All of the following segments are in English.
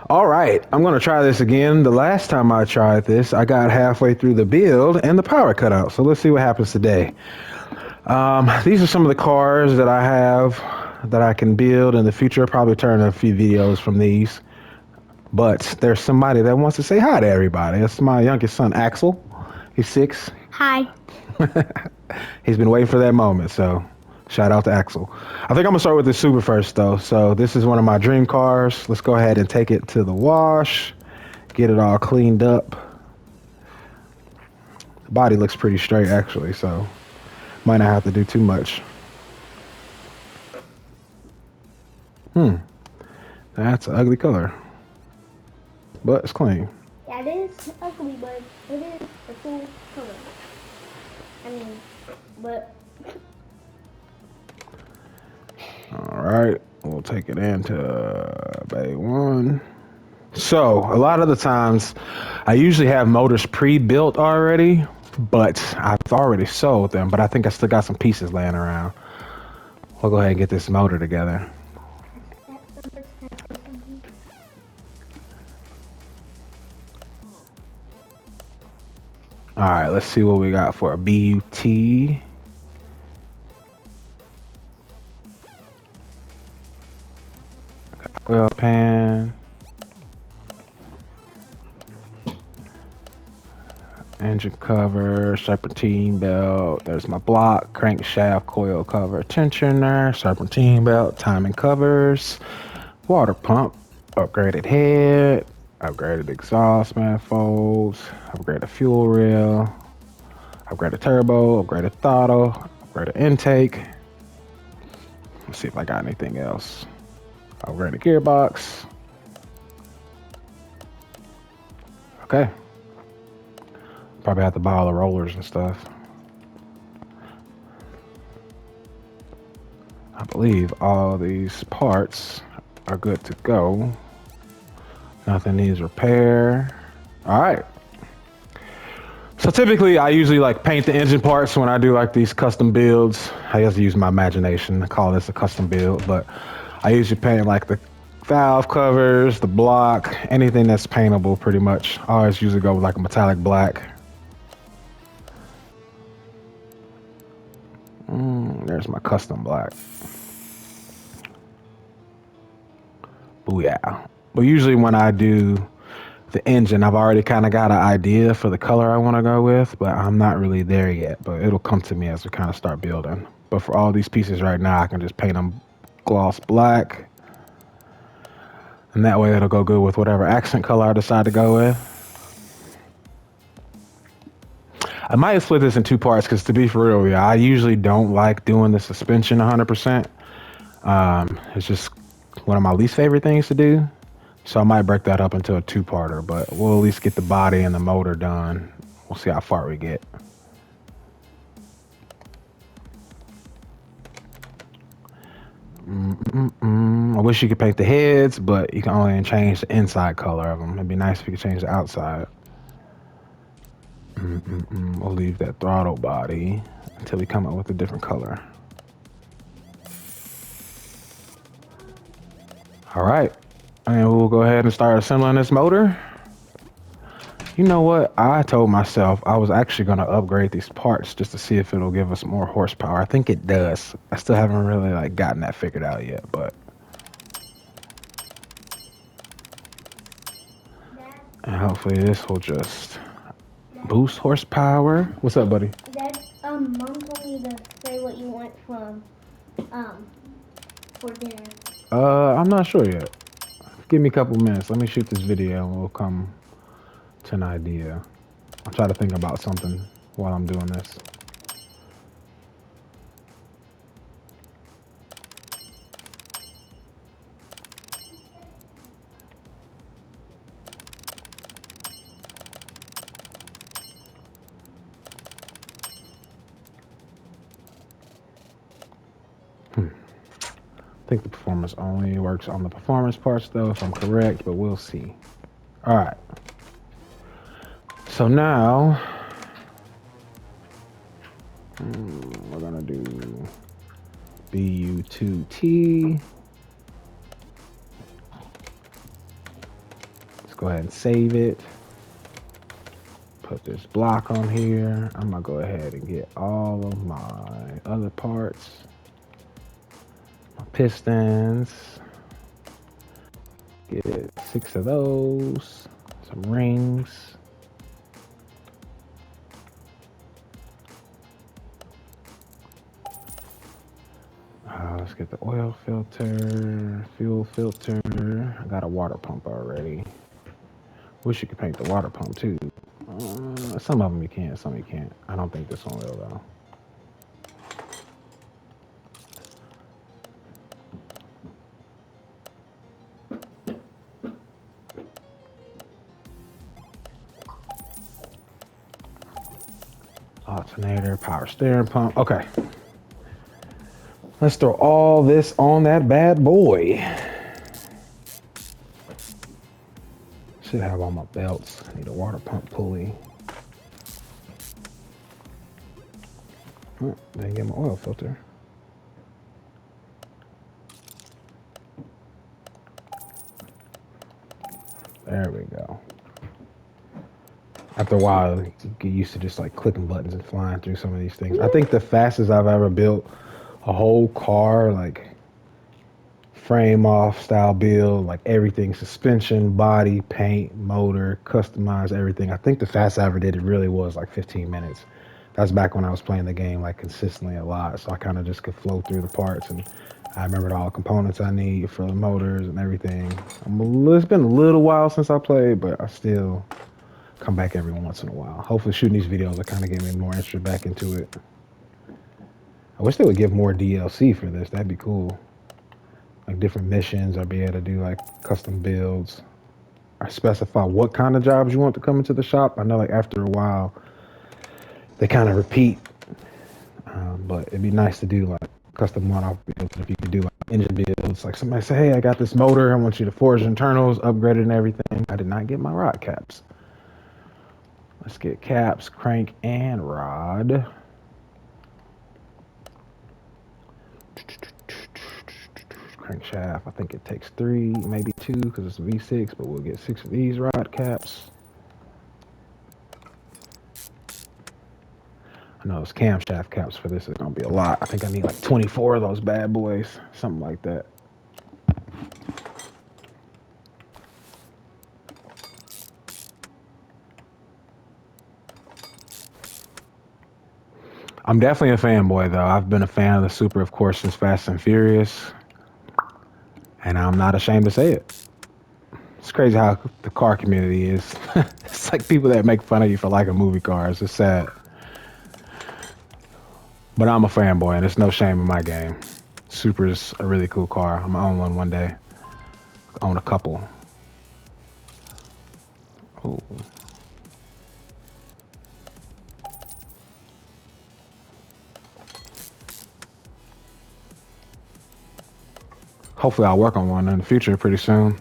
All right, I'm gonna try this again. The last time I tried this, I got halfway through the build and the power cut out. So let's see what happens today. These are some of the cars that I have that I can build in the future. I'll probably turn a few videos from these. But there's somebody that wants to say hi to everybody. It's my youngest son, Axel. He's 6. Hi. He's been waiting for that moment, so shout out to Axel. I think I'm gonna start with the Supra first, though. So this is one of my dream cars. Let's go ahead and take it to the wash, get it all cleaned up. The body looks pretty straight, actually, so might not have to do too much. That's an ugly color, but it's clean. Yeah, it is ugly, but it is a cool color. I mean, but All right, we'll take it into Pt1. So a lot of the times, I usually have motors pre-built already, but I've already sold them. But I think I still got some pieces laying around. We'll go ahead and get this motor together. All right, let's see what we got for a BUT. Oil pan. Engine cover, serpentine belt. There's my block, crankshaft, coil cover, tensioner, serpentine belt, timing covers, water pump, upgraded head, upgraded exhaust manifolds, upgraded fuel rail, upgraded turbo, upgraded throttle, upgraded intake. Let's see if I got anything else. Upgraded gearbox. Okay. Probably have to buy all the rollers and stuff. I believe all these parts are good to go. Nothing needs repair. All right. So typically I usually like paint the engine parts when I do like these custom builds. I have to use my imagination to call this a custom build, but I usually paint like the valve covers, the block, anything that's paintable pretty much. I always usually go with like a metallic black. There's my custom black. Booyah. But usually when I do the engine, I've already kind of got an idea for the color I want to go with, but I'm not really there yet. But it'll come to me as we kind of start building. But for all these pieces right now, I can just paint them gloss black. And that way it'll go good with whatever accent color I decide to go with. I might split this in 2 parts because to be for real, yeah, I usually don't like doing the suspension 100%. It's just one of my least favorite things to do. So I might break that up into a 2-parter, but we'll at least get the body and the motor done. We'll see how far we get. I wish you could paint the heads, but you can only change the inside color of them. It'd be nice if you could change the outside. We'll leave that throttle body until we come up with a different color. All right, and we'll go ahead and start assembling this motor. You know what? I told myself I was actually going to upgrade these parts just to see if it'll give us more horsepower. I think it does. I still haven't really like gotten that figured out yet, but. And hopefully this will just boost horsepower. What's up, buddy? Dad, Mom told me to say what you want from, for dinner. I'm not sure yet. Give me a couple minutes. Let me shoot this video and we'll come to an idea. I'll try to think about something while I'm doing this. I think the performance only works on the performance parts though, if I'm correct, but we'll see. All right. So now we're gonna do BU2T. go ahead and save it. Put this block on here. I'm gonna go ahead and get all of my other parts. My pistons. Get 6 of those. Some rings. Let's get the oil filter, fuel filter. I got a water pump already. Wish you could paint the water pump too. Some of them you can, some you can't. I don't think this one will though. Alternator, power steering pump. Okay. Let's throw all this on that bad boy. Should have all my belts. I need a water pump pulley. Oh, didn't get my oil filter. There we go. After a while, you get used to just like clicking buttons and flying through some of these things. I think the fastest I've ever built a whole car, like frame off style build, like everything, suspension, body, paint, motor, customize everything. I think the fastest I ever did it really was like 15 minutes. That's back when I was playing the game like consistently a lot. So I kind of just could flow through the parts, and I remembered all the components I need for the motors and everything. It's been a little while since I played, but I still come back every once in a while. Hopefully shooting these videos will kind of get me more interested back into it. I wish they would give more DLC for this. That'd be cool. Like different missions, or be able to do like custom builds. Or specify what kind of jobs you want to come into the shop. I know like after a while, they kind of repeat. But it'd be nice to do like custom one-off builds. If you could do like engine builds, like somebody say, hey, I got this motor. I want you to forge internals, upgrade it and everything. I did not get my rod caps. Let's get caps, crank, and rod. Crankshaft, I think it takes 3, maybe 2, because it's a V6, but we'll get 6 of these rod caps. I know those camshaft caps for this is gonna be a lot. I think I need like 24 of those bad boys, something like that. I'm definitely a fanboy though. I've been a fan of the Supra, of course, since Fast and Furious. And I'm not ashamed to say it. It's crazy how the car community is. It's like people that make fun of you for liking movie cars. It's sad. But I'm a fanboy, and there's no shame in my game. Supra's a really cool car. I'm gonna own one day. Own a couple. Ooh. Hopefully I'll work on one in the future pretty soon.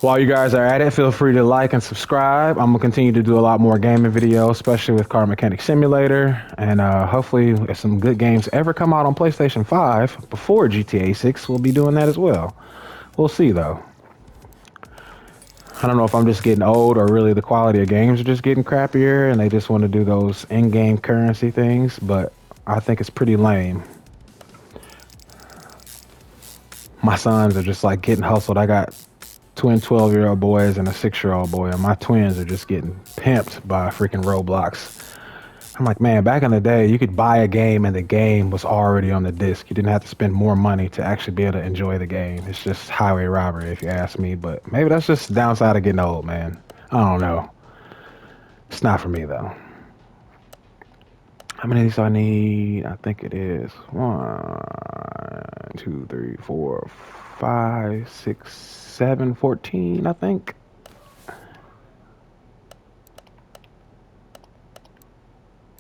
While you guys are at it, feel free to like and subscribe. I'm gonna continue to do a lot more gaming videos, especially with Car Mechanic Simulator. And hopefully if some good games ever come out on PlayStation 5 before GTA 6, we'll be doing that as well. We'll see though. I don't know if I'm just getting old or really the quality of games are just getting crappier and they just want to do those in-game currency things, but I think it's pretty lame. My sons are just like getting hustled. I got twin 12-year-old boys and a 6-year-old boy, and my twins are just getting pimped by freaking Roblox. I'm like, man, back in the day, you could buy a game and the game was already on the disc. You didn't have to spend more money to actually be able to enjoy the game. It's just highway robbery, if you ask me, but maybe that's just the downside of getting old, man. I don't know. It's not for me, though. How many of these I need? I think it is 1, 2, 3, 4, 5, 6, 7, 14, I think.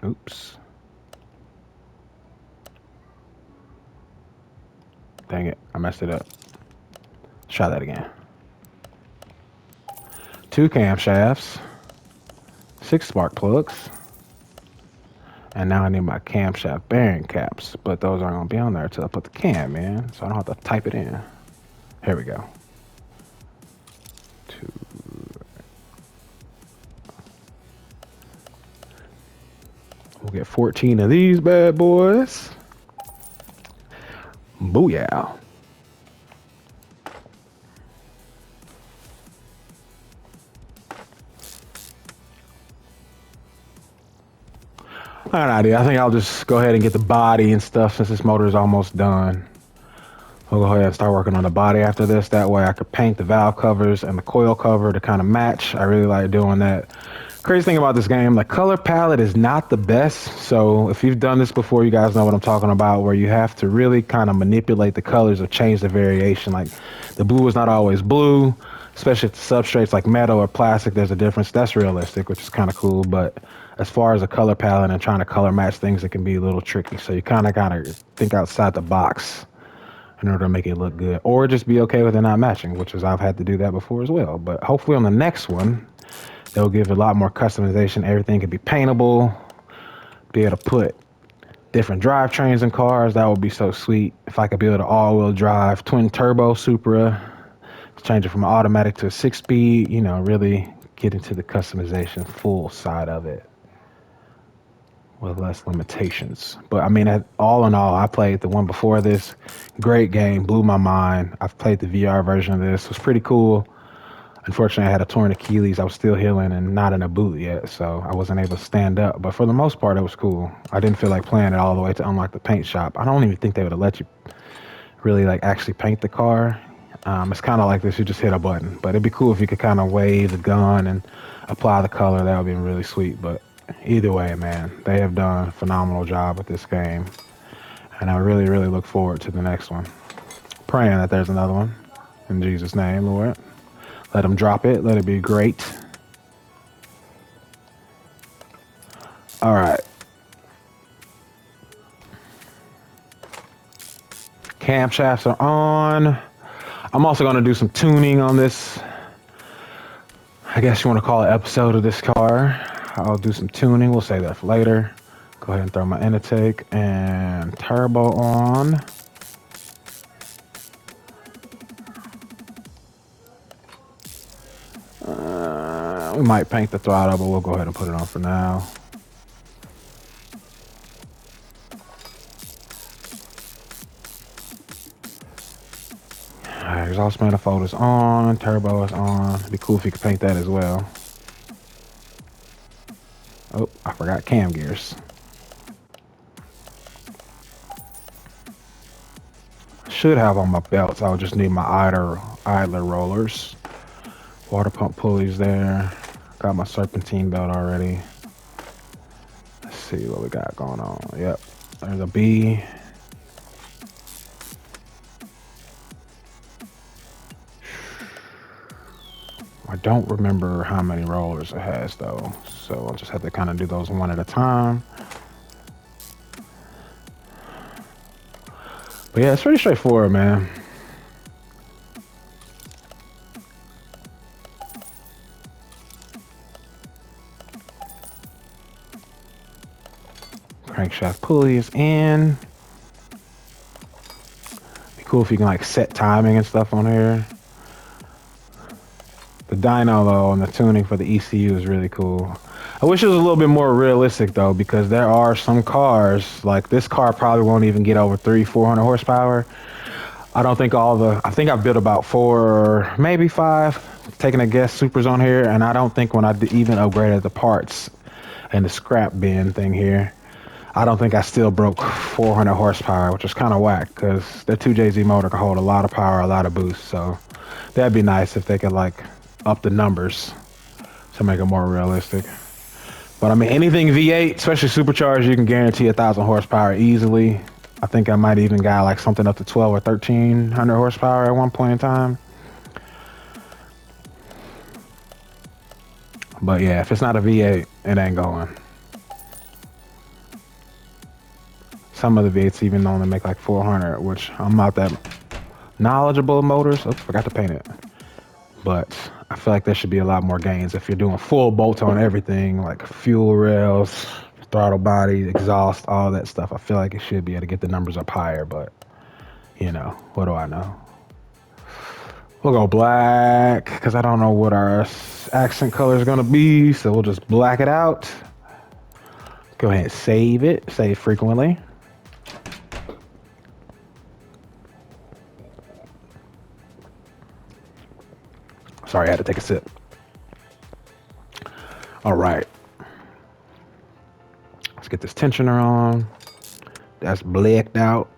Oops. Dang it, I messed it up. Let's try that again. 2 camshafts, 6 spark plugs. And now I need my camshaft bearing caps, but those aren't gonna be on there until I put the cam in, so I don't have to type it in. Here we go. 2, get 14 of these bad boys. Booyah. Alrighty, I think I'll just go ahead and get the body and stuff since this motor is almost done. We'll go ahead and start working on the body after this. That way I could paint the valve covers and the coil cover to kind of match. I really like doing that. Crazy thing about this game, the color palette is not the best. So if you've done this before, you guys know what I'm talking about, where you have to really kind of manipulate the colors or change the variation. Like the blue is not always blue, especially if the substrate's like metal or plastic, there's a difference. That's realistic, which is kind of cool. But as far as a color palette and trying to color match things, it can be a little tricky. So you kind of think outside the box in order to make it look good, or just be okay with it not matching, which is I've had to do that before as well. But hopefully on the next one, they'll give a lot more customization. Everything can be paintable, be able to put different drivetrains in cars. That would be so sweet. If I could build an all-wheel drive twin turbo Supra, change it from an automatic to a 6-speed, you know, really get into the customization full side of it with less limitations. But I mean, all in all, I played the one before this. Great game, blew my mind. I've played the VR version of this. It was pretty cool. Unfortunately, I had a torn Achilles. I was still healing and not in a boot yet, so I wasn't able to stand up. But for the most part, it was cool. I didn't feel like playing it all the way to unlock the paint shop. I don't even think they would have let you really like actually paint the car. It's kind of like this, you just hit a button. But it'd be cool if you could kind of wave the gun and apply the color. That would be really sweet. But either way, man, they have done a phenomenal job with this game. And I really, really look forward to the next one. Praying that there's another one. In Jesus' name, Lord. Let them drop it. Let it be great. All right. Camshafts are on. I'm also going to do some tuning on this. I guess you want to call it episode of this car. I'll do some tuning. We'll save that for later. Go ahead and throw my intake and turbo on. We might paint the throttle, but we'll go ahead and put it on for now. Alright, exhaust manifold is on, turbo is on. It'd be cool if you could paint that as well. Oh, I forgot cam gears. Should have on my belts. I'll just need my idler rollers. Water pump pulleys there. Got my serpentine belt already. Let's see what we got going on. Yep, there's a B. I don't remember how many rollers it has though, so I'll just have to kind of do those one at a time. But yeah, it's pretty straightforward, man. Crankshaft pulley is in. Be cool if you can like set timing and stuff on here. The dyno though and the tuning for the ECU is really cool. I wish it was a little bit more realistic though, because there are some cars, like this car probably won't even get over 400 horsepower. I don't think I think I've built about 4, maybe 5, taking a guess, Supras on here, and I don't think when I even upgraded the parts and the scrap bin thing here, I don't think I still broke 400 horsepower, which is kind of whack because the 2JZ motor can hold a lot of power, a lot of boost. So that'd be nice if they could like up the numbers to make it more realistic. But I mean, anything V8, especially supercharged, you can guarantee 1,000 horsepower easily. I think I might even got like something up to 12 or 1,300 horsepower at one point in time. But yeah, if it's not a V8, it ain't going. Some of the V8s even only make like 400, which I'm not that knowledgeable of motors. Oops, forgot to paint it. But I feel like there should be a lot more gains if you're doing full bolt on everything, like fuel rails, throttle body, exhaust, all that stuff. I feel like it should be able to get the numbers up higher, but you know, what do I know? We'll go black because I don't know what our accent color is going to be, so we'll just black it out. Go ahead and save it. Save frequently. Sorry, I had to take a sip. All right. Let's get this tensioner on. That's blacked out.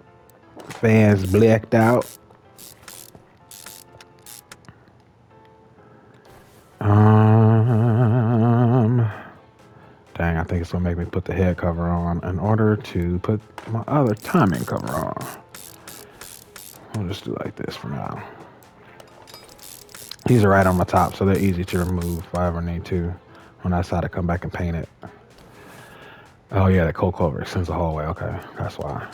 Fans blacked out. Dang, I think it's gonna make me put the head cover on in order to put my other timing cover on. I'll just do like this for now. These are right on my top, so they're easy to remove if I ever need to when I decide to come back and paint it. Oh yeah, the cold clover extends the hallway. Okay, that's why.